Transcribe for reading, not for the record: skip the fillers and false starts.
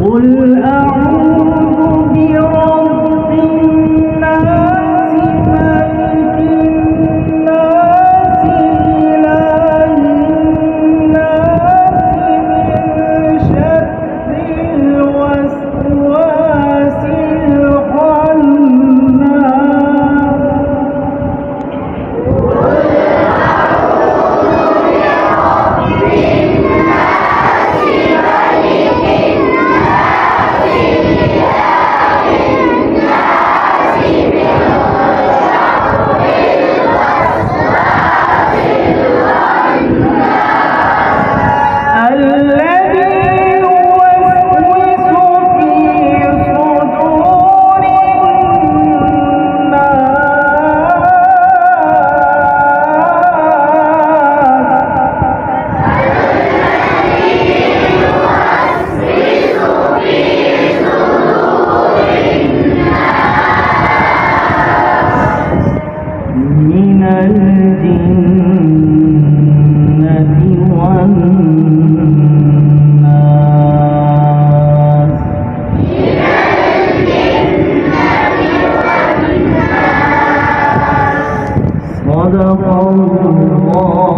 قل أعوذ برب الناس ملك الناس إله الناس من شر الوسواس من الجنة والناس. صدق الله